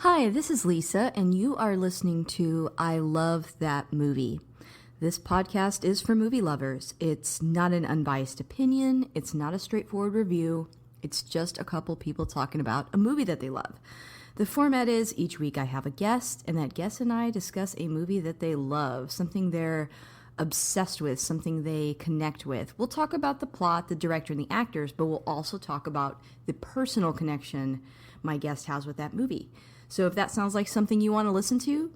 Hi, this is Lisa, and you are listening to I Love That Movie. This podcast is for movie lovers. It's not an unbiased opinion, it's not a straightforward review, it's just a couple people talking about a movie that they love. The format is each week I have a guest, and that guest and I discuss a movie that they love, something they're obsessed with, something they connect with. We'll talk about the plot, the director, and the actors, but we'll also talk about the personal connection my guest has with that movie. So if that sounds like something you want to listen to,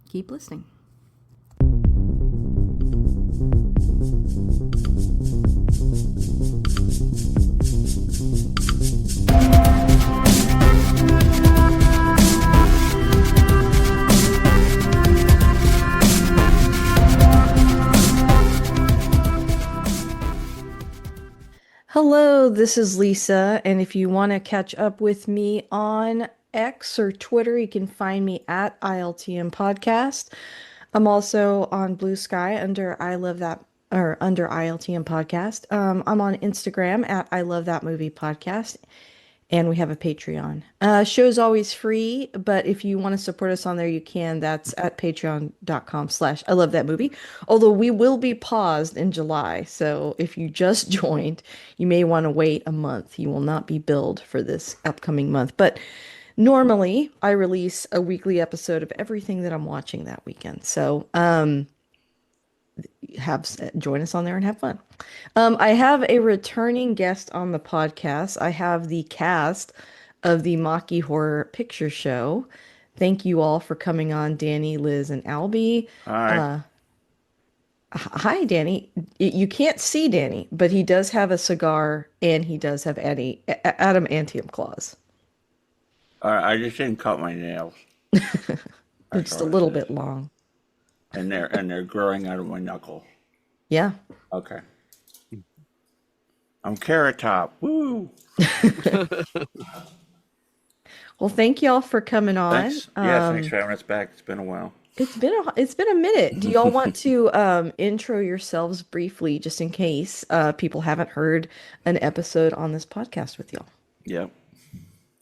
keep listening. Hello, this is Lisa, and if you want to catch up with me on X or Twitter, you can find me at ILTM Podcast. I'm also on Bluesky under I Love That or under ILTM Podcast. I'm on Instagram at I Love That Movie Podcast, and we have a Patreon. Show's always free, but if you want to support us on there, you can. That's at patreon.com/I Love That Movie. Although we will be paused in July, so if you just joined, you may want to wait a month. You will not be billed for this upcoming month, but normally I release a weekly episode of everything that I'm watching that weekend. So join us on there and have fun. I have a returning guest on the podcast. I have the cast of the Mocky Horror Picture Show. Thank you all for coming on, Danny, Liz, and Albie. Hi. Hi, Danny. You can't see Danny, but he does have a cigar and he does have adamantium claws. I just didn't cut my nails. They're just a little bit long. And they're growing out of my knuckle. Yeah. Okay. I'm Carrot Top. Woo! Well, thank y'all for coming on. Thanks. Thanks for having us back. It's been a while. It's been a minute. Do y'all want to intro yourselves briefly, just in case people haven't heard an episode on this podcast with y'all? Yep.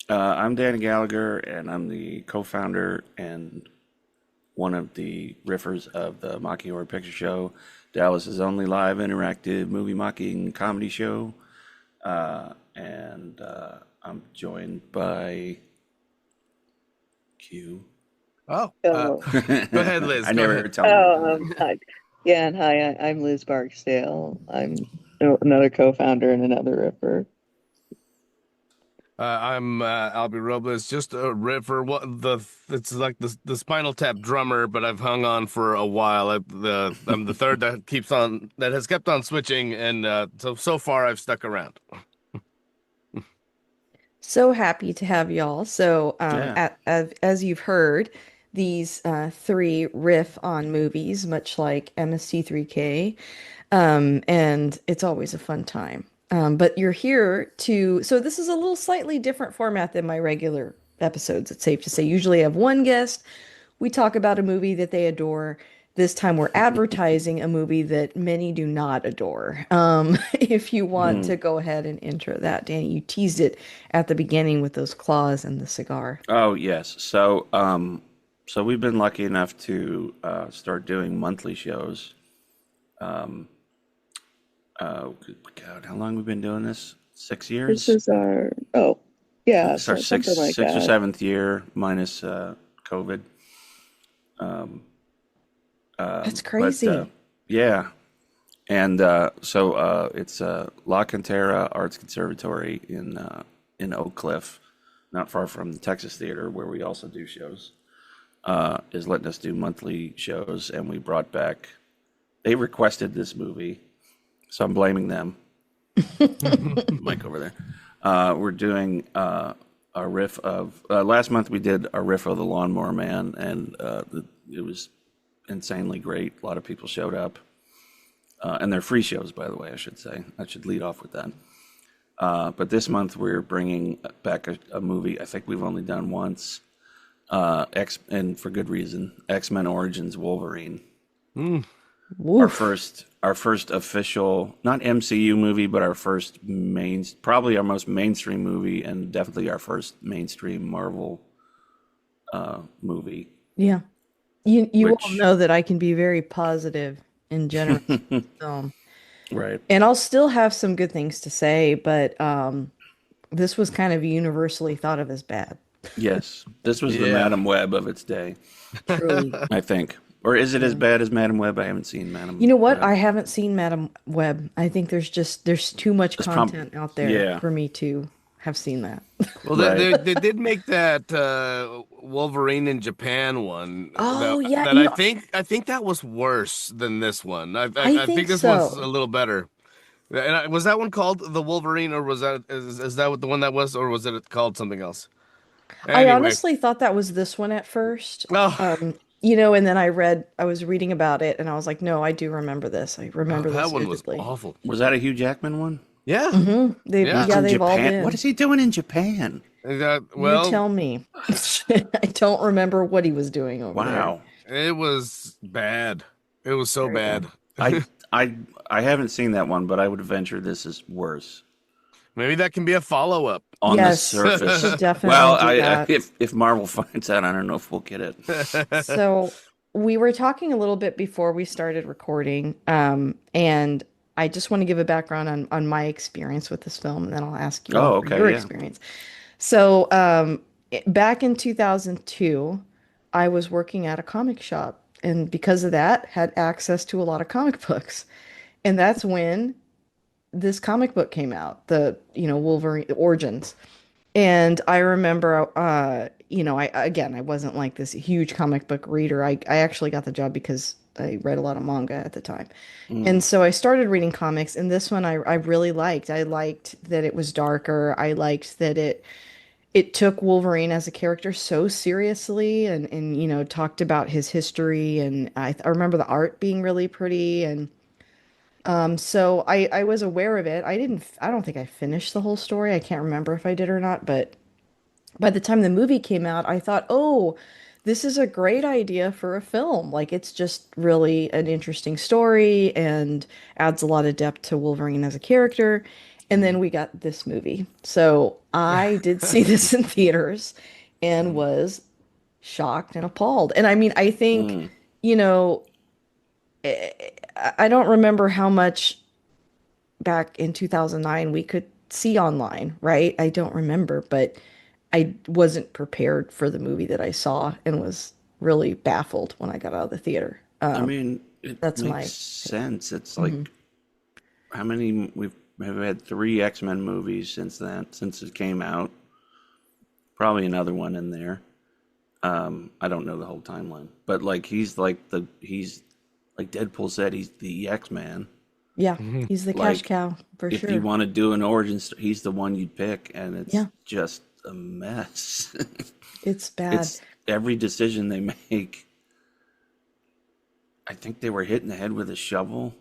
I'm Danny Gallagher, and I'm the co-founder and one of the riffers of the Mocky Horror Picture Show, Dallas's only live interactive movie mocking comedy show. And I'm joined by Q. Oh, Oh, go ahead, Liz. I Go never ahead. tell me. hi. Yeah, and hi, I'm Liz Barksdale. I'm another co-founder and another ripper. I'm Albie Robles, just a ripper. It's like the Spinal Tap drummer, but I've hung on for a while. I'm the third that has kept on switching, and so far I've stuck around. So happy to have y'all. So, as you've heard, these three riff on movies, much like MST3K, and it's always a fun time. But you're here so this is a little slightly different format than my regular episodes, it's safe to say. Usually I have one guest, we talk about a movie that they adore. This time we're advertising a movie that many do not adore. If you want to go ahead and intro that, Danny, you teased it at the beginning with those claws and the cigar. Oh, yes. So we've been lucky enough to start doing monthly shows. God, how long have we been doing this? 6 years? This is our It's our something like sixth or that. seventh year minus COVID. That's crazy. Yeah. And so it's La Cantera Arts Conservatory in Oak Cliff, not far from the Texas Theater, where we also do shows, is letting us do monthly shows. And we brought back, they requested this movie, so I'm blaming them. Mike over there. We're doing a riff of, last month we did a riff of The Lawnmower Man, and it was insanely great. A lot of people showed up. And they're free shows, by the way, I should say. I should lead off with that. But this month we're bringing back a movie I think we've only done once, and for good reason, X-Men Origins Wolverine. Our first official, not MCU movie, but our first probably our most mainstream movie, and definitely our first mainstream Marvel movie. Yeah. You all Which know that I can be very positive and generous with film. right. And I'll still have some good things to say, but this was kind of universally thought of as bad. Yes, this was the Yeah. Madam Web of its day, Truly, I think. Or is it as truly. bad as Madam Web? I haven't seen You Madam know what? Web. I haven't seen Madam Web. I think there's too much It's probably content out there yeah, for me to have seen that. Well, right. they did make that Wolverine in Japan one Oh yeah, that I think that was worse than this one. I I think think this one's so. a little better. And was that one called the Wolverine, or was that is that what the one that was, or was it called something else? I Anyway, honestly thought that was this one at first. oh, And then I was reading about it and I was like, no, I do remember this. I oh, remember that this one was vividly. awful. Was that a Hugh Jackman one? Yeah, They've yeah. He's in they've all Japan. What been. is he doing in Japan? You Well, tell me. I don't remember what he was doing over there. Wow. it was bad. It was so There you bad. go. I I I haven't seen that one, but I would venture this is worse Maybe that can be a follow up. on the Yes, it should surface. definitely Well, do that. if Marvel finds out, I don't know if we'll get it. So we were talking a little bit before we started recording, and I just want to give a background on my experience with this film, and then I'll ask you all Oh, for your okay, yeah. experience. So back in 2002, I was working at a comic shop, and because of that, had access to a lot of comic books. And that's when this comic book came out, the Wolverine Origins. And I remember, I wasn't like this huge comic book reader. I actually got the job because I read a lot of manga at the time. Mm. And so I started reading comics, and this one I really liked. I liked that it was darker. I liked that it took Wolverine as a character so seriously and talked about his history. And I remember the art being really pretty. And so I was aware of it. I don't think I finished the whole story. I can't remember if I did or not, but by the time the movie came out, I thought, oh, this is a great idea for a film. Like, it's just really an interesting story and adds a lot of depth to Wolverine as a character. And then we got this movie. So I did see this in theaters and was shocked and appalled. And I mean, I think, Mm. you know, I don't remember how much back in 2009 we could see online, right? I don't remember, but I wasn't prepared for the movie that I saw and was really baffled when I got out of the theater. I mean, it That's makes my sense. It's like mhm. how many we've have had three X-Men movies since then, since it came out. Probably another one in there. I don't know the whole timeline, but like he's like Deadpool said, he's the X-Man. Yeah, he's the cash Like cow for if you sure. want to do an origin story, he's the one you'd pick, and it's Yeah, just a mess. it's bad. It's every decision they make. I think they were hit in the head with a shovel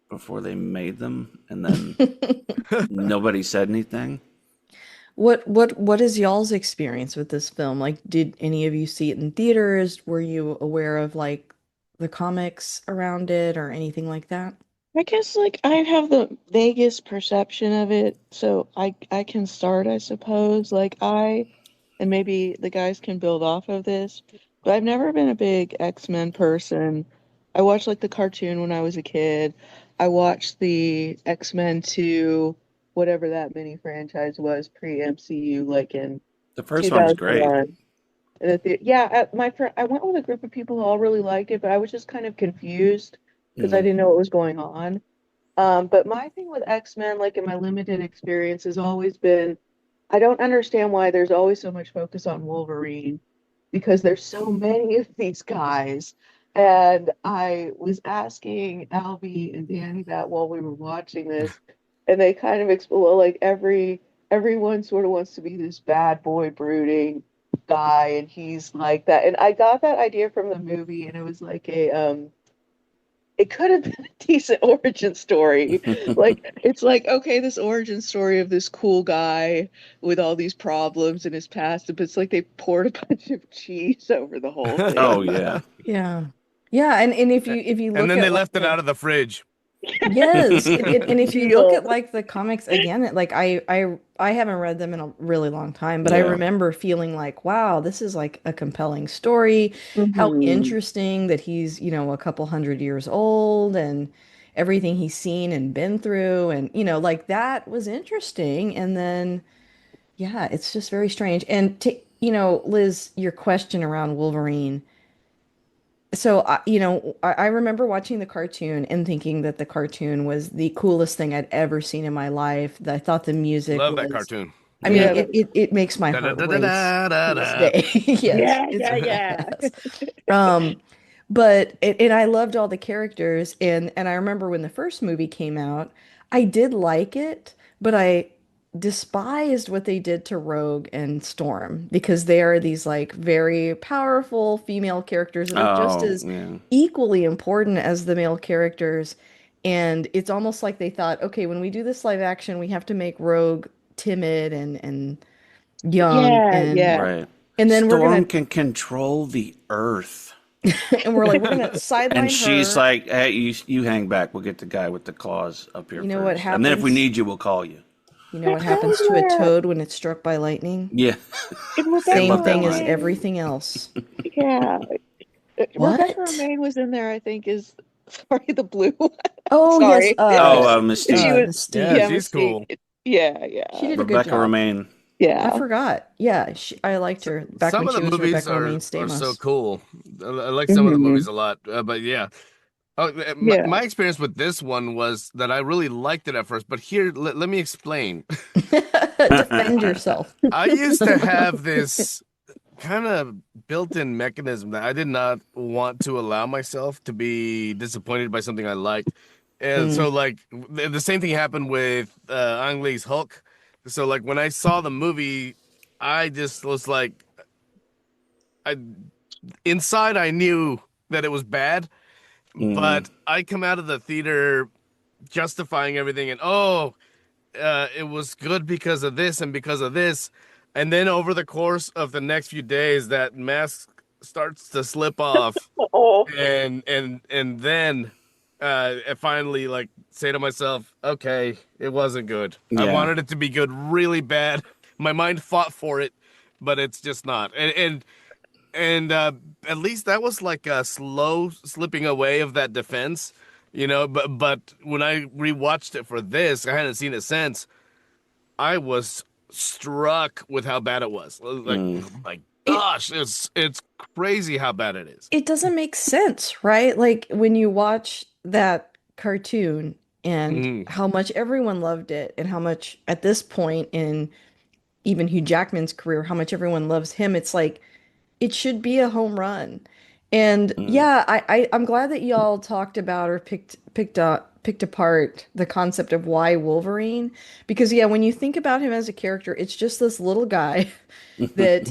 before they made them, and then nobody said anything. What is y'all's experience with this film? Like, did any of you see it in theaters? Were you aware of like the comics around it or anything like that? I guess like I have the vaguest perception of it, so I can start, I suppose. And maybe the guys can build off of this, but I've never been a big X-Men person. I watched like the cartoon when I was a kid. I watched the X-Men 2, whatever that mini franchise was, pre-MCU, like in The first one's great. 2001. Yeah, I went with a group of people who all really liked it, but I was just kind of confused because I Mm. didn't know what was going on. But my thing with X-Men, like in my limited experience, has always been I don't understand why there's always so much focus on Wolverine because there's so many of these guys. And I was asking Albie and Danny that while we were watching this, and they kind of well, like everyone sort of wants to be this bad boy brooding guy, and he's like that. And I got that idea from the movie, and it was like it could have been a decent origin story. Like, it's like, okay, this origin story of this cool guy with all these problems in his past, but it's like they poured a bunch of cheese over the whole Oh thing. yeah, Yeah. Yeah, and if you And look then they at like left it out of the fridge. Yes, and if you look Deal. at like the comics again, like I haven't read them in a really long time, but I Yeah. remember feeling like, wow, this is like a compelling story. How Hmm. interesting that he's, a couple hundred years old and everything he's seen and been through, and like that was interesting. And then, yeah, it's just very strange. And Liz, your question around Wolverine. So, I remember watching the cartoon and thinking that the cartoon was the coolest thing I'd ever seen in my life. I thought the music Love that was, cartoon. I mean, Yeah. Yeah, that it makes my Da da heart da da race da to da this da. day. Yes, yeah, it's yeah, yeah. badass. Um, and I loved all the characters, and I remember when the first movie came out, I did like it, but I despised what they did to Rogue and Storm because they are these like very powerful female characters that are just Oh, as yeah. equally important as the male characters. And it's almost like they thought, okay, when we do this live action, we have to make Rogue timid and young, Yeah, and yeah. Right. and then we're Storm gonna can control the earth. and we're like, we're gonna And sideline she's her. like, hey, you hang back. We'll get the guy with the claws up here You know what first. And then if we happens? need you, we'll call you. You know what happens to a toad when it's struck by lightning? Yeah. And I Rebecca Same love that thing as line. Romaine, everything else. yeah. Rebecca What? Romaine was in there, I think, is sorry, the blue one. Oh yes, Sorry. Oh, She Mystique. was, Yeah, yeah, Mystique. she's Mystique. cool. Yeah, She yeah, did a good Rebecca job. Romaine. I yeah. forgot. Yeah, I liked her back Some when of she the was movies Rebecca are Romaine so Stamos. cool. I like some of the Hmm. movies a lot, but yeah. Oh, Yeah. my experience with this one was that I really liked it at first, but here, let me explain. Defend yourself. I used to have this kind of built-in mechanism that I did not want to allow myself to be disappointed by something I liked. And Mm. so like the same thing happened with Ang Lee's Hulk. So like when I saw the movie, I just was like I inside I knew that it was bad, Mm, but I come out of the theater justifying everything and it was good because of this and because of this. And then over the course of the next few days, that mask starts to slip off, Oh, and then I finally like say to myself, okay, it wasn't good. I yeah. wanted it to be good really bad. My mind fought for it, but it's just not. And at least that was like a slow slipping away of that defense, but when I rewatched it for this, I hadn't seen it since. I was struck with how bad it was. Like, Mm, oh my It gosh, it's crazy how bad it is. it doesn't make sense, right? Like when you watch that cartoon and Mhm. how much everyone loved it and how much at this point in even Hugh Jackman's career, how much everyone loves him, it's like it should be a home run. And mm, yeah, I'm glad that y'all talked about or picked apart the concept of why Wolverine, because yeah, when you think about him as a character, it's just this little guy that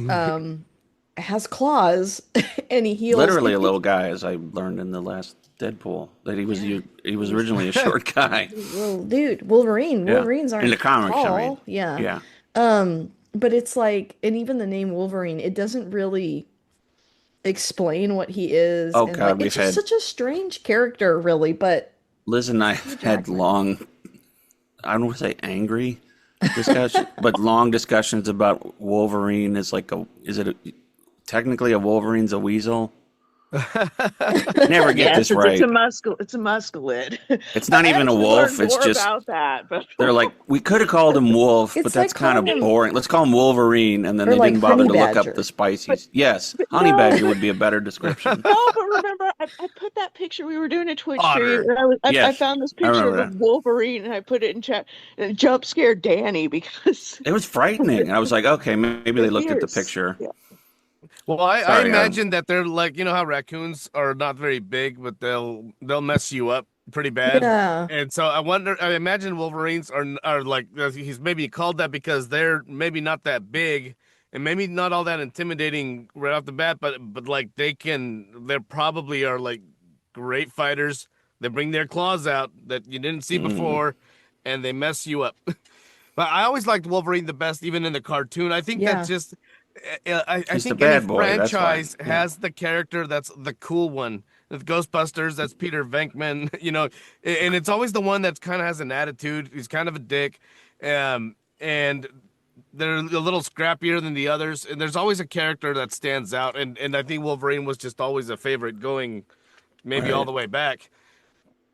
has claws and he heals. Literally a little guy, as I learned in the last Deadpool, that Yeah, he was he's originally a short guy. he's a little dude. Wolverine. Yeah. Wolverines In aren't the comics, I mean. tall. Yeah. Yeah. But it's like, and even the name Wolverine, it doesn't really explain what he is, Oh and like God, it's we've just had such a strange character, really. But Liz and I Hugh had Jackman. long, I don't want to say angry discussion, but long discussions about Wolverine is like technically a Wolverine's a weasel? Never get yes, this it's a right. it's a musculid. It's I not even a actually wolf. learned It's more just about that, but they're like we could have called him Wolf, but It's like that's kind calling of him boring. Let's call him Wolverine, and then or they like didn't bother Honey to look up the Badger. but spices. Yes, Honey no. Badger would be a better description. No, but remember, I put that picture. We were doing a Twitch stream, Otter. and I Yes, found this I picture remember of a that. Wolverine, and I put it in chat, and it jump scared Danny because It was frightening. I was like, okay, maybe they they're looked at the fierce. picture. Yeah. Well, I Sorry, imagine that they're like, how raccoons are not very big, but they'll mess you up pretty bad. Yeah. And so I imagine Wolverines are like he's maybe called that because they're maybe not that big and maybe not all that intimidating right off the bat, but like they probably are like great fighters. They bring their claws out that you didn't see mm, before, and they mess you up. But I always liked Wolverine the best, even in the cartoon. I think that's Yeah. just I he's the think any bad boy. That's why. franchise Yeah. has the character that's the cool one. The Ghostbusters, that's Peter Venkman, and it's always the one that kind of has an attitude. He's kind of a dick, and they're a little scrappier than the others. And there's always a character that stands out, and I think Wolverine was just always a favorite going maybe all Right. the way back.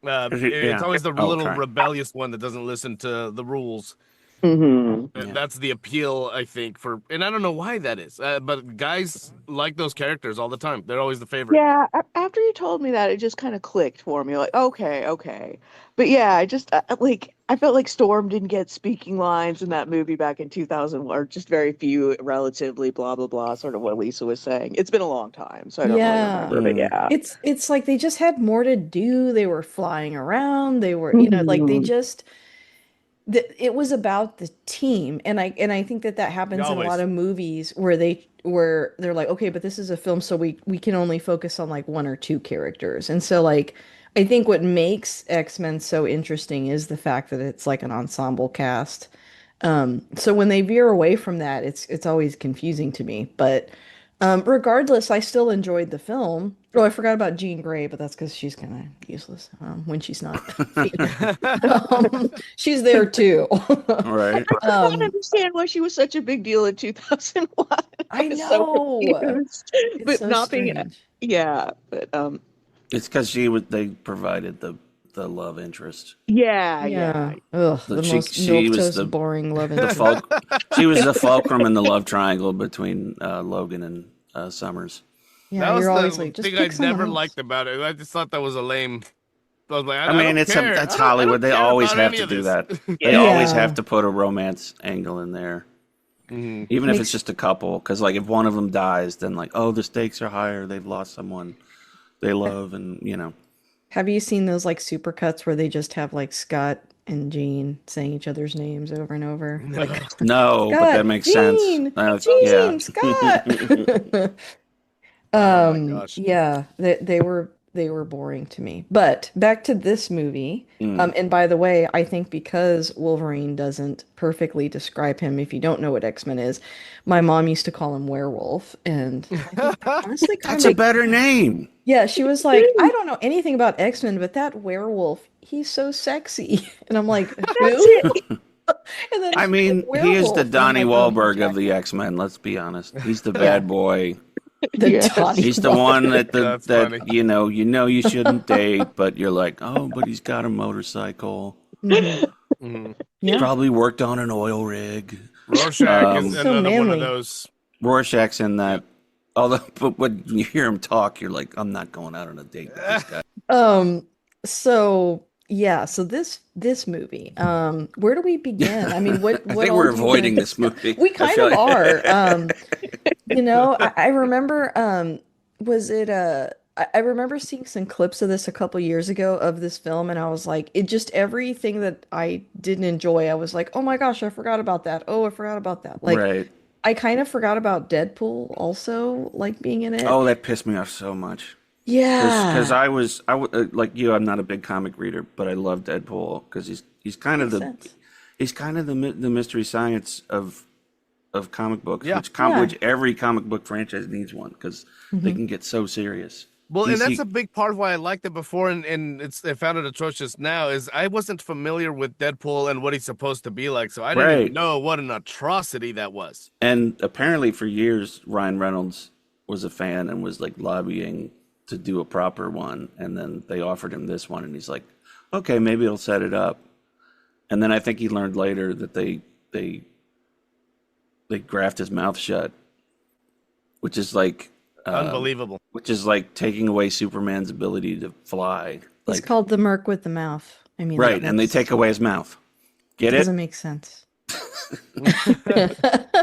It's Yeah. always the little Okay. rebellious one that doesn't listen to the rules. Hmm. Yeah. That's the appeal, I think, and I don't know why that is, but guys like those characters all the time. They're always the favorite. Yeah, after you told me that, it just kind of clicked for me. Like, okay, okay. But yeah, I just like I felt like Storm didn't get speaking lines in that movie back in 2000, or just very few, relatively, blah blah blah, sort of what Lisa was saying. It's been a long time, so I don't really Yeah. remember. But Mm. yeah. It's like they just had more to do. They were flying around. They were, like they Mhm. just it was about the team, and I think that happens in a lot Always. of movies where they're like, okay, but this is a film, so we can only focus on like one or two characters. And so like I think what makes X-Men so interesting is the fact that it's like an ensemble cast. So when they veer away from that, it's always confusing to me. But regardless, I still enjoyed the film. Oh, I forgot about Jean Grey, but that's because she's kind of useless when she's not. She's there too. Right. I just don't Um, understand why she was such a big deal in 2001. I I was so know. confused. It's But so not being, strange. yeah, but It's because they provided the love interest. yeah, Yeah. yeah. Ugh, The, the most she was milquetoast boring love the interest. she was the fulcrum in the love triangle between Logan and Summers. Yeah, That was you're always the like, just thing I pick someone never else. liked about it. I just thought that was a lame. I was like, I I mean, don't care. that's I Hollywood. don't They care always about have any to of do this. that. They always Yeah. have to put a romance angle in there, Mhm. even if it's Makes just a couple. Because like if one of them dies, then like oh the stakes are higher. They've lost someone they love, and Have you seen those like supercuts where they just have like Scott and Jean saying each other's names over and over? No. Like no, but that Scott, makes sense. Jean, Yeah. Jean, Scott. Oh my gosh. Yeah, they were boring to me. But back to this movie. Mm. And by the way, I think because Wolverine doesn't perfectly describe him, if you don't know what X-Men is, my mom used to call him Werewolf, and I think that honestly kind of That's a makes better name. yeah, she was like, I don't know anything about X-Men, but that werewolf, he's so sexy. And I'm like, That's who? it. And then I she's like, mean, he is the werewolf. And I'm Donnie like, oh, Wahlberg of Jack. the X-Men. Let's be honest. He's the Yeah, bad boy. the Yes. Donnie He's the one that That's funny. you shouldn't date, but you're like, oh, but he's got a motorcycle. hmm Mhm. He's Yeah, probably worked on an oil rig. Rorschach is Um, so another one of manly. those. Rorschach's in Yeah. that. Although, but when you hear him talk, you're like, I'm not going out on a date with this guy. Um, so yeah, so this movie, where do we begin? I mean, what I what think all we're do you want to avoiding this discuss? movie. We I kind feel of like- are. I remember was it I remember seeing some clips of this a couple years ago of this film, and I was like, it just everything that I didn't enjoy, I was like, oh my gosh, I forgot about that. Oh, I forgot about that. Like Right. I kind of forgot about Deadpool also like being in it. Oh, that pissed me off so much. Because Yeah. like you, I'm not a big comic reader, but I love Deadpool because he's kind of Makes the sense. he's kind of the mystery science of comic books, Yeah. Yeah. which every comic book franchise needs one because they Mhm. can get so serious. Well, and that's DC a big part of why I liked it before, and I found it atrocious now. Is I wasn't familiar with Deadpool and what he's supposed to be like, so I didn't Right. even know what an atrocity that was. And apparently for years Ryan Reynolds was a fan and was like lobbying to do a proper one, and then they offered him this one, and he's like, okay, maybe it'll set it up. And then I think he learned later that they graft his mouth shut, which is like Unbelievable. which is like taking away Superman's ability to fly. It's Like called the Merc with the Mouth. I mean, right, that and they makes take away his mouth. Get it? doesn't make sense.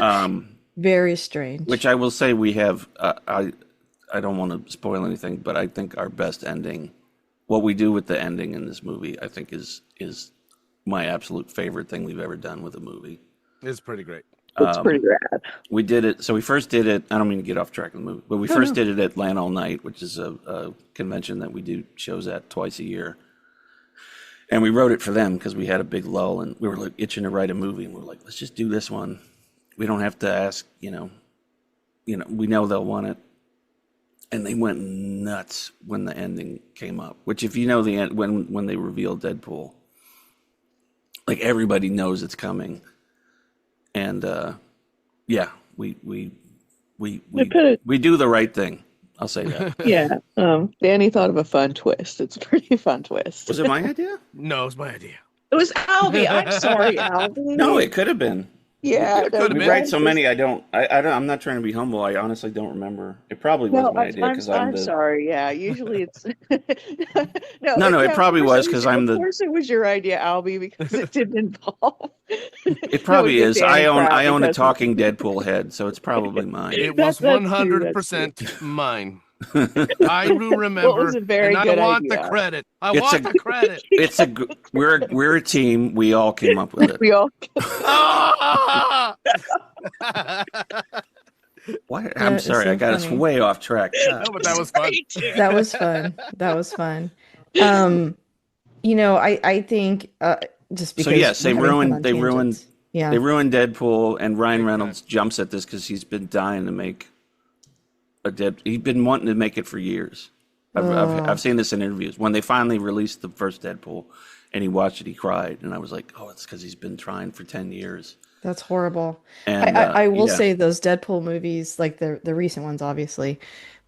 Um, Very strange. which I will say we have. I don't want to spoil anything, but I think our best ending, what we do with the ending in this movie, I think is my absolute favorite thing we've ever done with a movie. It's pretty great. It's pretty rad. We did it. So we first did it. I don't mean to get off track of the movie, but we first did it at Land All Night, which is a convention that we do shows at twice a year. And we wrote it for them because we had a big lull and we were like itching to write a movie. And we were like, let's just do this one. We don't have to ask, we know they'll want it. and they went nuts when the ending came up. Which, if you know the end, when they revealed Deadpool, like everybody knows it's coming, and yeah, we do the right thing. I'll say that. Yeah. Danny thought of a fun twist. It's a pretty fun twist. Was it my idea? No, it's my idea. It was Albie. I'm sorry, Albie. No, it could have been. Yeah, It could've We been. write so many. I don't. I'm not trying to be humble. I honestly don't remember. It probably was No, my idea because I'm the. sorry. Yeah, usually it's No, it yeah, probably of was course because it I'm of the. course it was your idea, Albie, because it didn't involve. It probably No, it is. did Danny crap I own a because talking Deadpool head, so it's probably mine. It That- was that's true, 100% mine. I do remember, Well, it was a very and good I want idea. the credit. I It's want the credit. We're a team. We all came up with it. We all Ah! Why? That I'm is sorry. so I got us funny. way off track. No, but that was fun. That was fun. That was fun. I think just So because yes, they we're having fun on ruined. tangents. Yeah. They ruined Deadpool, and Ryan Big Reynolds jumps at this because he's been dying to make He's been wanting to make it for years. I've seen this in interviews. When they finally released the first Deadpool, and he watched it, he cried, and I was like, "Oh, it's because he's been trying for 10 years." That's horrible. And I will yeah. say those Deadpool movies, like the recent ones, obviously,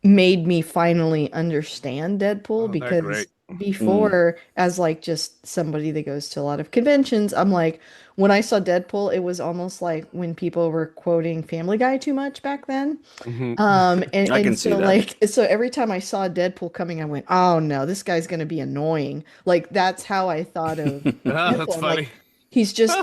made me finally understand Deadpool Oh, they're great. because before, as like just somebody that goes to a lot of conventions, I'm like, when I saw Deadpool, it was almost like when people were quoting Family Guy too much back then. Mhm. And I can and see so that. like so every time I saw Deadpool coming, I went, oh no, this guy's gonna be annoying. Like that's how I thought of Ah, that's Deadpool. I'm funny. like, he's just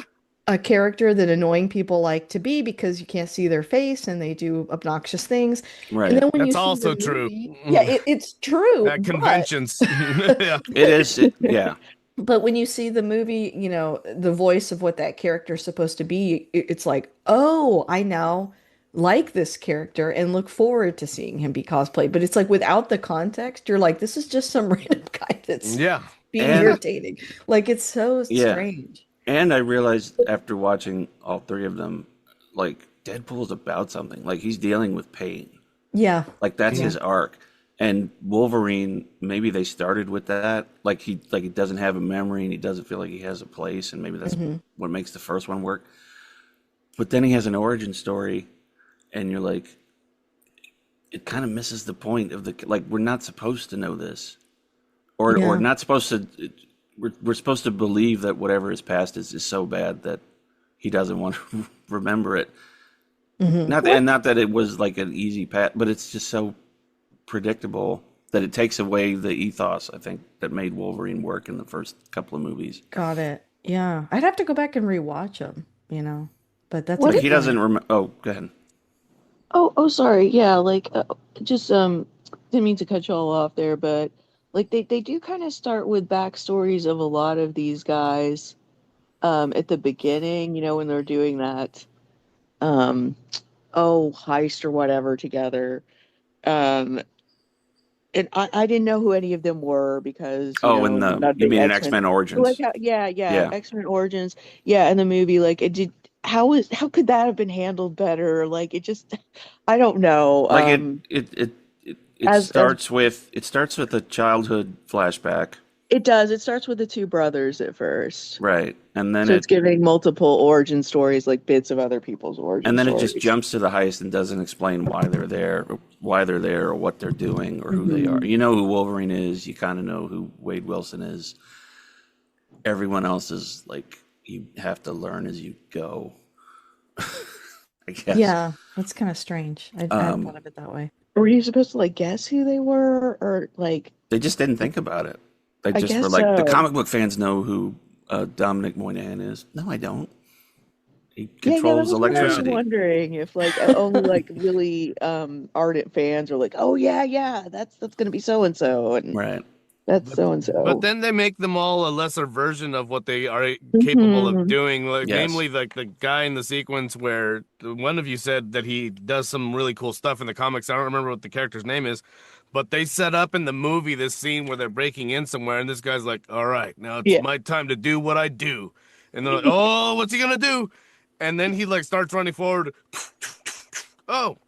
a character that annoying people like to be because you can't see their face and they do obnoxious things. Right. And then when you That's see also the true. movie, yeah, it's true. At conventions. Yeah. It is. Yeah. But when you see the movie, the voice of what that character is supposed to be, it's like, oh, I now like this character and look forward to seeing him be cosplayed. But it's like without the context, you're like, this is just some random guy that's Yeah. being And- irritating. Like it's so Yeah. strange. And I realized after watching all three of them, like Deadpool's about something. Like he's dealing with pain. Yeah. Like that's his arc. And Wolverine, maybe they started with that. Like he doesn't have a memory and he doesn't feel like he has a place, and maybe that's what makes the first one work. But then he has an origin story, and you're like, it kind of misses the point of we're not supposed to know this, or not supposed to. We're supposed to believe that whatever his past is so bad that he doesn't want to remember it. Not that it was like an easy path, but it's just so predictable that it takes away the ethos, I think, that made Wolverine work in the first couple of movies. Got it. Yeah. I'd have to go back and rewatch them, But that's What a He good doesn't point. remember. Oh, go ahead. Oh, sorry. Yeah, just didn't mean to cut you all off there, but like they do kind of start with backstories of a lot of these guys at the beginning, when they're doing that heist or whatever together. And I didn't know who any of them were because In not you big mean in X-Men. X-Men Origins? Like X-Men Origins. Yeah, in the movie, like it did. How could that have been handled better? Like it just, I don't know. Like it as- starts with a childhood flashback, It does. It starts with the two brothers at first. right? And then So it's giving multiple origin stories, like bits of other people's origin and then it stories. just jumps to the heist and doesn't explain why they're there, or what they're doing, or who they are. You know who Wolverine is. You kind of know who Wade Wilson is. Everyone else is like you have to learn as you go. I guess. Yeah, that's kind of strange. I hadn't thought of it that way. Were you supposed to like guess who they were, or like? They just didn't think about it. They I just guess were like, the so. comic book fans know who Dominic Moynihan is. No, I don't. He Yeah, controls that's what I was electricity. wondering if like only like really ardent fans are like, oh yeah, that's gonna be so and so, and Right. that's so and so. But then they make them all a lesser version of what they are capable of doing. Like, Yes. namely, like the guy in the sequence where one of you said that he does some really cool stuff in the comics. I don't remember what the character's name is, but they set up in the movie this scene where they're breaking in somewhere, and this guy's like, "All right, now it's my time to do what I do," and they're like, "Oh, what's he gonna do?" And then he like starts running forward. Oh,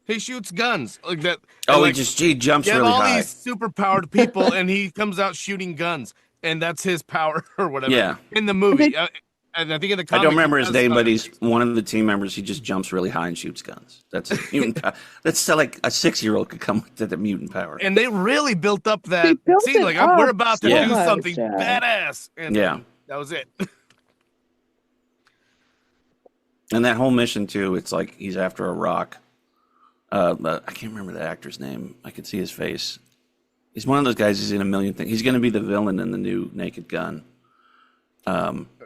He shoots guns like that. Oh, like, he jumps you have really all high. these super powered people, and he comes out shooting guns, and that's his power or whatever. Yeah. In the movie, and I think in the I comic, don't he remember his does name, but other he's things. one of the team members. He just jumps really high and shoots guns. That's his mutant power. That's so like a 6-year-old could come with the mutant power. And they really built up They that built scene. it Like, up we're about to so do much, something yeah. badass, and Yeah. that was it. And that whole mission too, it's like he's after a rock. I can't remember the actor's name. I could see his face. He's one of those guys. He's in a million things. He's going to be the villain in the new Naked Gun.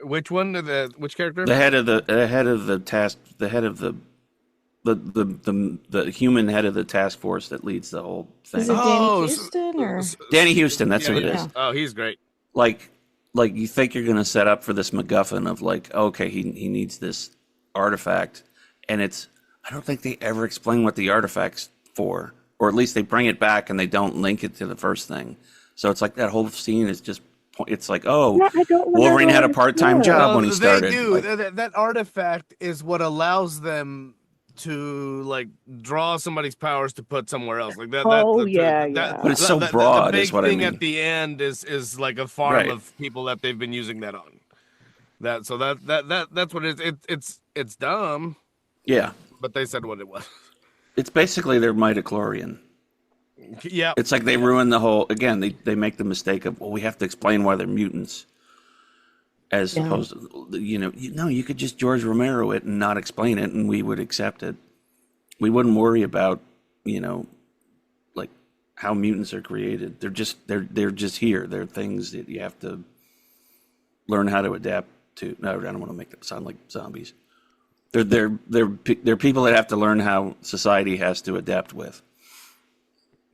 Which one? Which character? The head of the human head of the task force that leads the whole thing. Is it Danny Oh, Houston or? Danny Houston, that's who it yeah. is. Oh, he's great. Like you think you're going to set up for this MacGuffin of like, okay, he needs this artifact, and I don't think they ever explain what the artifact's for, or at least they bring it back and they don't link it to the first thing. So it's like that whole scene is just, it's like, oh, Yeah, I don't remember Wolverine had a what it's part-time for. job when he They started. do. Like, That artifact is what allows them to like draw somebody's powers to put somewhere else. Like that. Oh, that, yeah, that, yeah. But it's so the broad, big is what I thing mean. at the end is like a farm Right. of people that they've been using that on. That's what it is. It's dumb, yeah, but they said what it was. it's basically their midichlorian. Yeah. It's like they ruin the whole. Again, they make the mistake of, well, we have to explain why they're mutants, as opposed to, you could just George Romero it and not explain it, and we would accept it. We wouldn't worry about, like how mutants are created. They're just here. They're things that you have to learn how to adapt to. No, I don't want to make them sound like zombies. They're people that have to learn how society has to adapt with.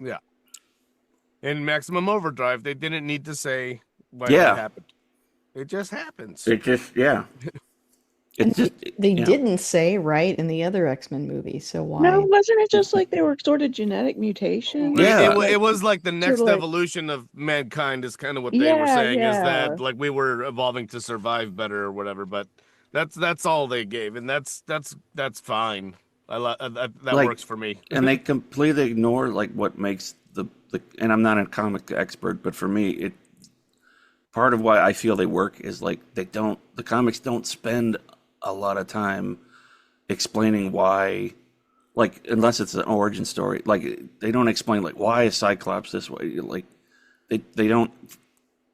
Yeah. In Maximum Overdrive, they didn't need to say why Yeah. it happened. It just happens. It just, yeah. It's just, They yeah. didn't say right in the other X-Men movie, so why? No, wasn't it just like they were sort of genetic mutations? Yeah. It was like the next like- evolution of mankind is kind of what they were Yeah, saying, is yeah. that like we were evolving to survive better or whatever, but that's all they gave, and that's fine. That Like- works for me. And they completely ignore like what makes the and I'm not a comic expert, but for me, part of why I feel they work is like the comics don't spend a lot of time explaining why, like, unless it's an origin story, like they don't explain like why is Cyclops this way. Like they don't,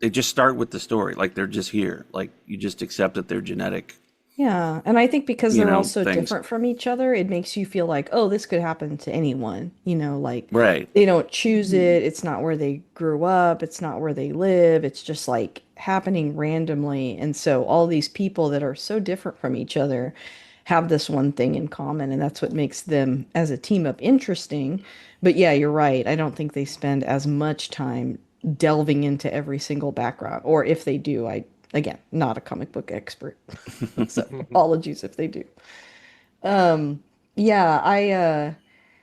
they just start with the story, like they're just here, like you just accept that they're genetic. Yeah, and I think because they're all so things. different from each other, it makes you feel like, oh, this could happen to anyone. Like Right. they don't choose it. It's not where they grew up. It's not where they live. It's just like happening randomly. And so all these people that are so different from each other have this one thing in common, and that's what makes them as a team up interesting. But yeah, you're right. I don't think they spend as much time delving into every single background, or if they do, again, not a comic book expert. So apologies if they do.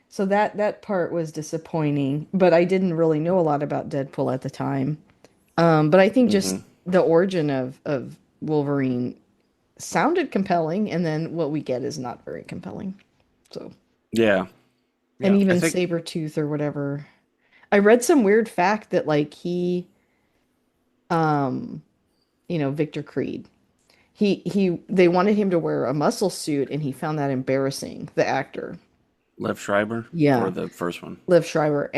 So that part was disappointing, but I didn't really know a lot about Deadpool at the time. But I think just the origin of Wolverine sounded compelling, and then what we get is not very compelling. So, Yeah. and I even think- Sabretooth or whatever. I read some weird fact that like Victor Creed. They wanted him to wear a muscle suit, and he found that embarrassing, the actor. Lev Schreiber? Yeah. Or the first one? Liv Schreiber.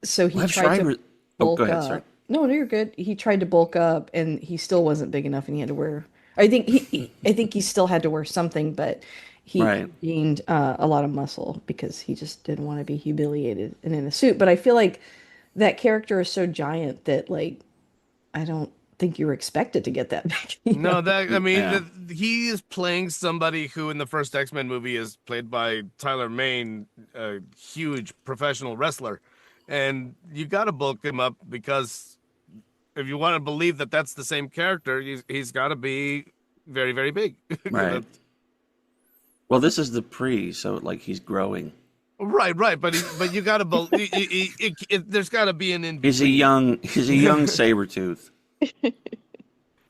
So he Lev tried Schreiber. to Oh, bulk go ahead. up. Sorry. No, you're good. He tried to bulk up, and he still wasn't big enough, and he had to wear. I think he still had to wear something, but he Right. gained a lot of muscle because he just didn't want to be humiliated and in a suit. But I feel like that character is so giant that like I don't think you were expected to get that big. you know? No, Yeah. he is playing somebody who in the first X-Men movie is played by Tyler Mane, a huge professional wrestler. And you got to bulk him up because if you want to believe that that's the same character, he's got to be very, very big. Right. Well, this is the so like he's growing. Right. But you got to believe there's got to be an in. He's a young Sabretooth.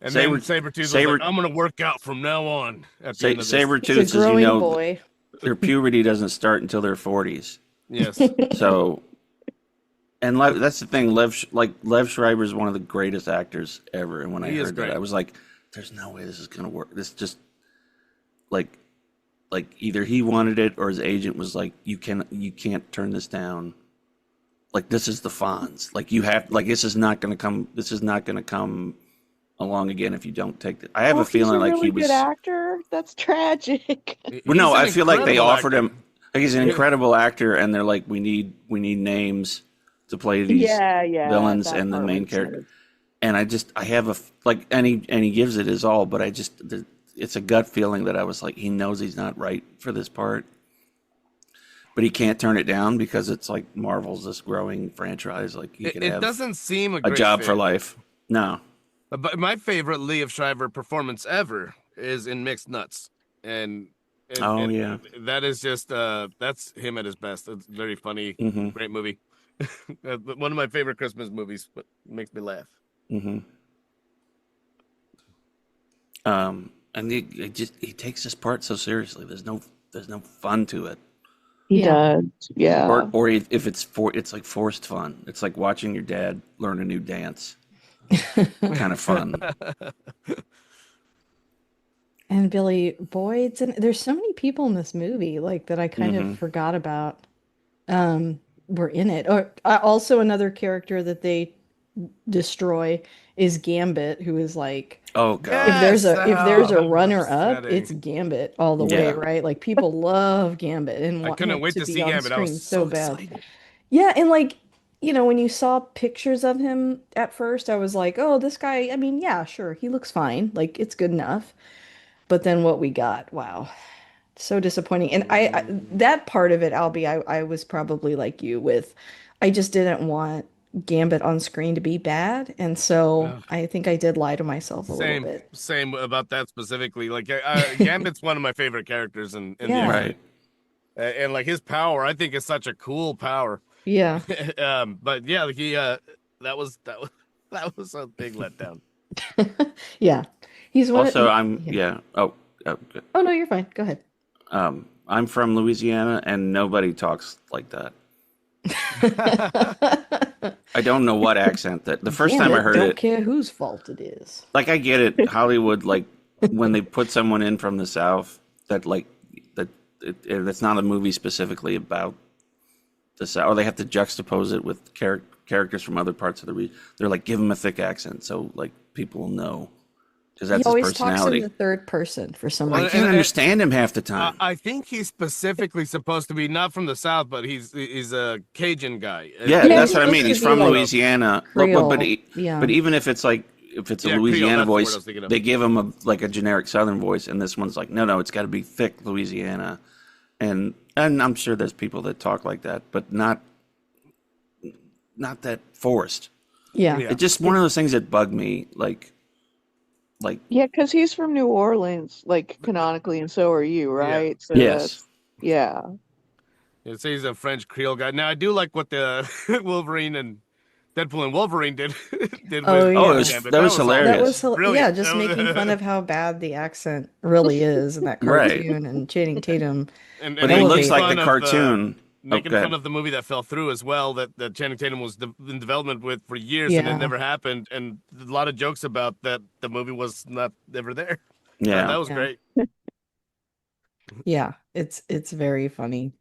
And Saber- then Sabretooth was Saber- like, I'm going to work out from now on. At the end of this. Sabretooth, He's a as you growing know, boy. their puberty doesn't start until their 40s. Yes. So, and that's the thing. Lev Schreiber is one of the greatest actors ever. And when I He is heard that, great. I was like, "There's no way this is gonna work." This just like either he wanted it or his agent was like, you can't turn this down. Like, this is the Fonz. Like, you have, like, this is not gonna come along again if you don't take it. I have a feeling like really he was good actor. That's tragic. well, no, He's an I feel like they incredible offered actor. him like he's an incredible actor, and they're like, we need names to play these Yeah, villains that and the part main makes character. sense. And I have and he gives it his all, but it's a gut feeling that I was like, he knows he's not right for this part, but he can't turn it down because it's like Marvel's this growing franchise. Like, he could It have doesn't seem a a great job fit. for life. No, But my favorite Liev Schreiber performance ever is in Mixed Nuts, and Oh, yeah. that is just that's him at his best. It's very funny, Mm-hmm. great movie. One of my favorite Christmas movies, but makes me laugh. Mm-hmm. And he takes this part so seriously. There's no fun to it. He does. Yeah. Or if it's like forced fun. It's like watching your dad learn a new dance. Kind of fun. And Billy Boyd's and there's so many people in this movie like that I kind Mhm. of forgot about were in it. Or also another character that they destroy is Gambit, who is like Oh God. if there's a Oh, runner up, upsetting. it's Gambit all the Yeah. way, right? Like people love Gambit and I want couldn't him wait to be see on Gambit. I screen was so so bad. excited. Yeah, and like, when you saw pictures of him at first, I was like, oh, this guy, I mean, yeah, sure, he looks fine. Like, it's good enough. But then what we got, wow, so disappointing. And I that part of it, Albie, I was probably like you with, I just didn't want Gambit on screen to be bad. And so Ugh. I think I did lie to myself a little bit. Same about that specifically. Like Gambit's one of my favorite characters in the Yeah. X-Men. Right. And like his power, I think is such a cool power. Yeah. But yeah, like that was a big letdown. Yeah. He's one Also, of, yeah. Oh, good. Oh, no, you're fine. Go ahead. I'm from Louisiana, and nobody talks like that. I don't know what accent that. The first time I heard don't it, care whose fault it is. like, I get it, Hollywood, like when they put someone in from the South, that like that's not a movie specifically about the South, or they have to juxtapose it with characters from other parts of the region. They're like, give him a thick accent so like people will know, because that's He his always talks in personality. the third person for some I reason. can't understand him half the time. I think he's specifically supposed to be not from the South, but he's a Cajun guy. Yeah, Yeah, that's he's what I mean. supposed He's to be from like Louisiana. Creole. But even if it's like a Yeah, Creole, Louisiana that's the word I voice, was thinking of. they give him a generic Southern voice, and this one's like, no, it's got to be thick Louisiana, and I'm sure there's people that talk like that, but not that forced. Yeah. Yeah. It's just one of those things that bug me, like Yeah, because he's from New Orleans, like canonically, and so are you, right? So yes, yeah. It says he's a French Creole guy. Now I do like what the Wolverine and Deadpool and Wolverine did with Oh, yeah. Oh, Gambit. that was awesome. hilarious. That was Brilliant. yeah, just That was- making fun of how bad the accent really is in that Right. cartoon and Channing Tatum. And but making he looks like fun the of cartoon. making Okay. fun of the movie that fell through as well, that Channing Tatum was in development with for years and Yeah. it never happened, and a lot of jokes about that the movie was not ever there. Yeah, That was Yeah. great. Yeah, it's very funny.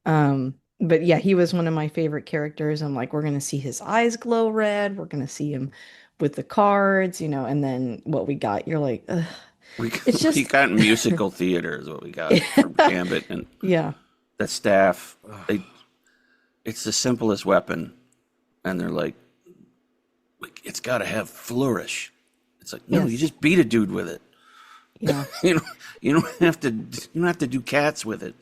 But yeah, he was one of my favorite characters. I'm like, we're gonna see his eyes glow red. We're gonna see him with the cards, and then what we got, you're like, ugh. It's just- we got musical theater is what we got from Gambit, and Yeah, the staff. It's the simplest weapon, and they're like, it's got to have flourish. It's like, no, Yes. you just beat a dude with it. yeah. You don't have to do cats with it.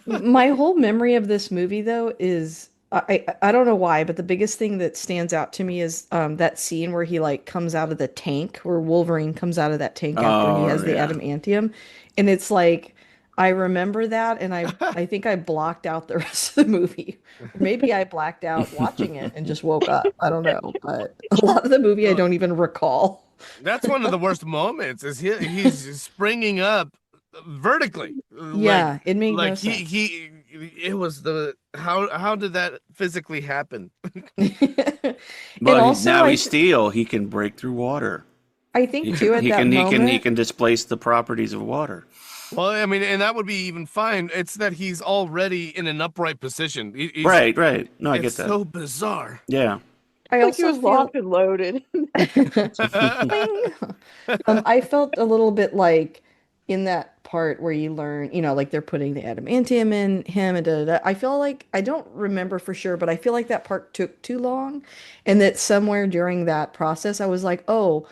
My whole memory of this movie, though, is I don't know why, but the biggest thing that stands out to me is that scene where he like comes out of the tank, where Wolverine comes out of that tank after he Oh, has the yeah. adamantium, and it's like I remember that, and I think I blocked out the rest of the movie. Maybe I blacked out watching it and just woke up. I don't know, but a lot of the movie I don't even recall. That's one of the worst moments. Is he's springing up vertically. Yeah, it made no Like sense. it was the how did that physically happen? And But also, now he's steel. He can break through water. I think too at that He moment, can displace the properties of water. Well, I mean, and that would be even fine. It's that he's already in an upright position. He's Right, right. No, I it's get that. so bizarre. Yeah. I Like he also was locked feel and loaded. Bing. I felt a little bit like in that part where you learn, like they're putting the adamantium in him and da, da, da. I feel like I don't remember for sure, but I feel like that part took too long, and that somewhere during that process, I was like, oh,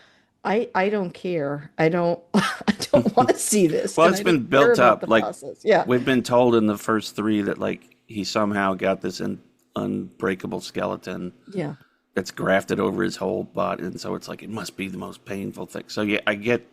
I don't care. I don't I don't want to see this, Well, and it's I don't been care built about up. the Like process. Yeah, we've been told in the first three that like he somehow got this unbreakable skeleton yeah, that's grafted over his whole body, and so it's like it must be the most painful thing. So yeah, I get,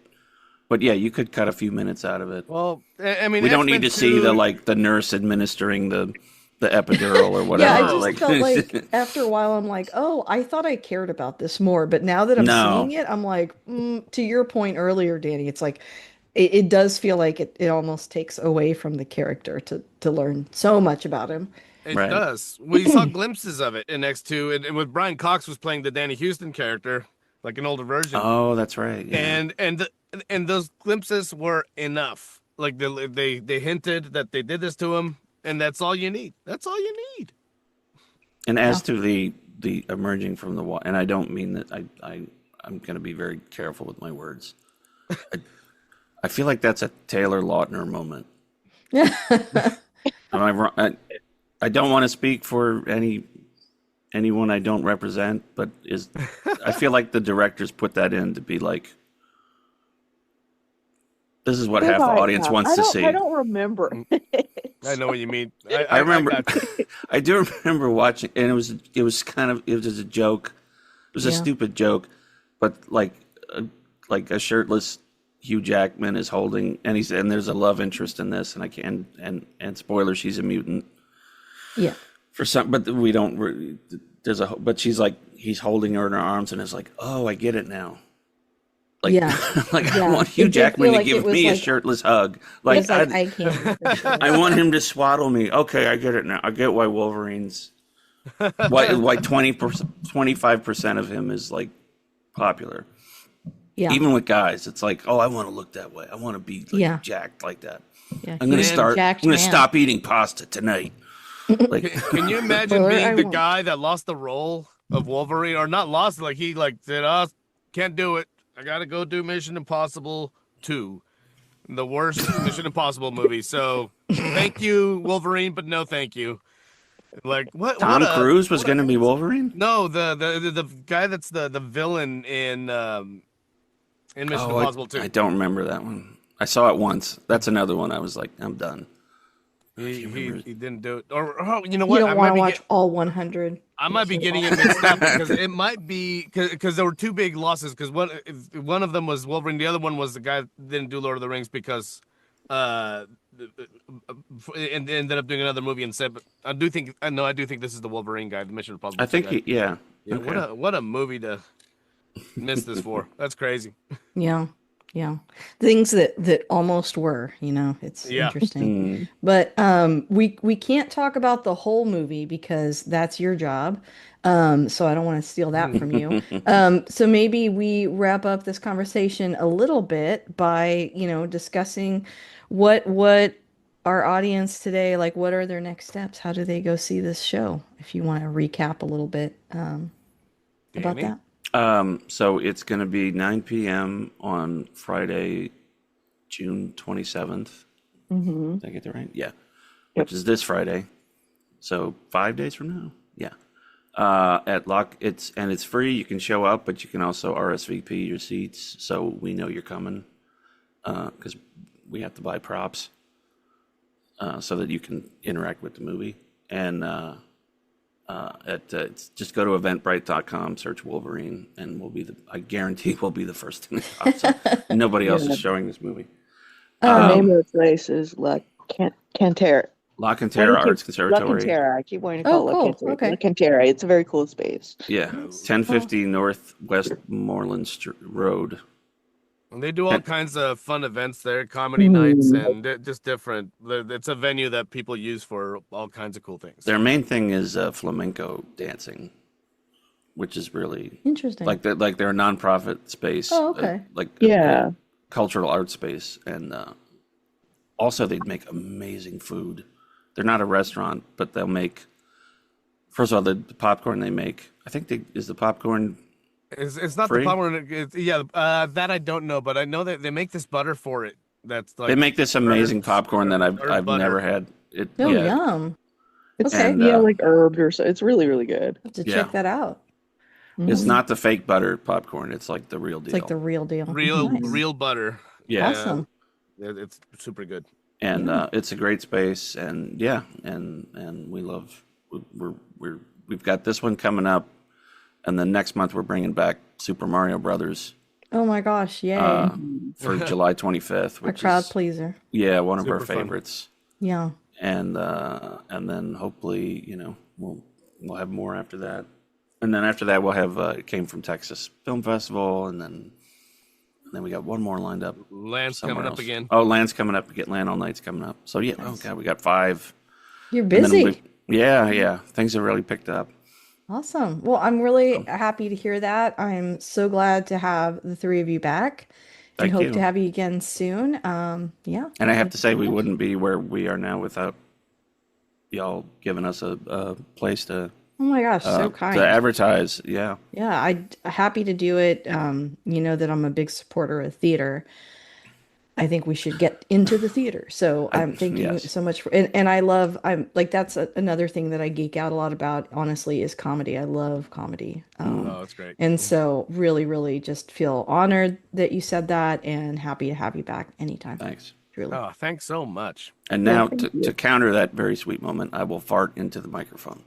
but yeah, you could cut a few minutes out of it. Well, I mean, We don't need X-Men to see the 2 like the nurse administering the epidural or yeah. I whatever. No. just Like felt like after a while, I'm like, oh, I thought I cared about this more, but now that I'm no, seeing it, I'm like, to your point earlier, Danny, it's like it does feel like it almost takes away from the character to learn so much about him. It right? does. We saw glimpses of it in X2, and with Brian Cox was playing the Danny Houston character, like an older version, Oh, that's right. Yeah. and those glimpses were enough. Like they hinted that they did this to him, and that's all you need. That's all you need. And Yeah. as to the emerging from the water, and I don't mean that I'm going to be very careful with my words. I feel like that's a Taylor Lautner moment. Am I wrong? I don't want to speak for anyone I don't represent, but I feel like the directors put that in to be like, this is what They half the might audience have. wants to I see. don't remember. I know what you mean. I remember, got you. I do remember watching, and it was kind of, it was a joke. It was a Yeah. stupid joke, but like a shirtless Hugh Jackman is holding, and there's a love interest in this, and I can and spoiler, she's a mutant Yeah. for some, but we don't. But she's like, he's holding her in her arms, and it's like, oh, I get it now. Like, Yeah. like I Yeah. want Hugh It did Jackman feel to like it give was me a like- shirtless hug. Like, It's like I can't. with this show. I want him to swaddle me. Okay, I get it now. I get why Wolverine's why 25% of him is like popular. Yeah. Even with guys, it's like, oh, I want to look that way. I want to be like, Yeah. jacked like that. Yeah. I'm gonna He's a jacked I'm gonna man. stop eating pasta tonight. Like, Can you imagine Or I being the won't. guy that lost the role of Wolverine, or not lost? Like he like said, "Oh, can't do it. I gotta go do Mission Impossible 2, the worst Mission Impossible movie." So thank you, Wolverine, but no, thank you. Like what? Tom what a- Cruise was what a- gonna be Wolverine. No, the guy that's the villain in Mission Impossible 2. I don't remember that one. I saw it once. That's another one. I was like, I'm done. He didn't do it. Or oh, you know You what? don't want to watch all 100. I might be getting it mixed up because it might be because there were two big losses. Because one of them was Wolverine, the other one was the guy that didn't do Lord of the Rings because and ended up doing another movie instead. But I do think this is the Wolverine guy, the Mission Impossible. I think guy. yeah. Yeah, Okay. what a movie to miss this for. That's crazy. Yeah. Yeah. Things that almost were, it's Yeah. interesting. Mm. But we can't talk about the whole movie because that's your job. So I don't want to steal that from you. So maybe we wrap up this conversation a little bit by, discussing what our audience today, like what are their next steps? How do they go see this show? If you want to recap a little bit about Danny? that. So it's going to be 9 p.m. on Friday, June 27th. Mm-hmm. Did I get that right? Yeah. Which is this Friday. So 5 days from now. Yeah. At Lock, it's free. You can show up, but you can also RSVP your seats so we know you're coming. Because we have to buy props so that you can interact with the movie. And just go to eventbrite.com, search Wolverine, and I guarantee we'll be the first thing that pops up. Nobody else is showing this movie. The name of the place is La Cantera. La Cantera Arts La Conservatory. Cantera. I keep wanting to Oh, call it cool. La Cantera. Okay. La Cantera. It's a very cool space. Yeah, 1050 North Westmoreland Road. And they do all kinds of fun events there, comedy nights, and just different. It's a venue that people use for all kinds of cool things. Their main thing is flamenco dancing, which is really Interesting. like they're a nonprofit space. Oh, okay. Yeah. Cultural art space, and also they make amazing food. They're not a restaurant, but they'll make. First of all, the popcorn they make. I think is the popcorn. It's not free? the popcorn. That I don't know, but I know that they make this butter for it. That's like They make this amazing popcorn that I've butter. never had. It Oh, yeah, yum. It's Okay. And, like herbed or so. It's really, really good. Have to Yeah. check that out. it's Mhm. not the fake butter popcorn. It's like the real deal. It's like the real deal. real Nice. real butter. Yeah. Awesome. It's super good. And it's a great space, and we love we've got this one coming up, and then next month we're bringing back Super Mario Brothers Oh my gosh, yay. for July 25th, A which crowd is pleaser. one of our Super fun. favorites. Yeah. And then hopefully we'll have more after that, and then after that we'll have it came from Texas Film Festival, and then we got one more lined up. Land's somewhere coming up else. again. Oh, Land's coming up. Get Land All Night's coming up. So yeah, oh god, we got 5. You're And then busy. yeah. Things have really picked up. Awesome. Well, I'm really happy to hear that. I'm so glad to have the three of you back and Thank hope you. to have you again soon. Yeah. And I have to say, we wouldn't be where we are now without y'all giving us a place to Oh my gosh, so kind. advertise. Yeah, Yeah, I'm happy to do it. You know that I'm a big supporter of theater. I think we should get into the theater. So I'm thank you yes. so much for, and I'm like, that's another thing that I geek out a lot about, honestly, is comedy. I love comedy. Oh, that's great. And so really, really just feel honored that you said that and happy to have you back anytime. thanks. Truly. Oh, thanks so much. And now to counter that very sweet moment, I will fart into the microphone.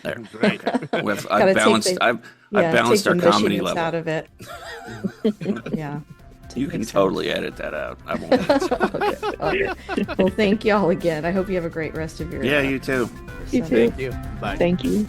There. Great. I've Gotta balanced. take the- I've Yeah, balanced take our the comedy mushiness level. out of it. Yeah. You can totally edit that out. I won't. Okay. Well, thank y'all again. I hope you have a great rest of your Yeah, you too. You Sunday. too. Thank you. Bye. Thank you.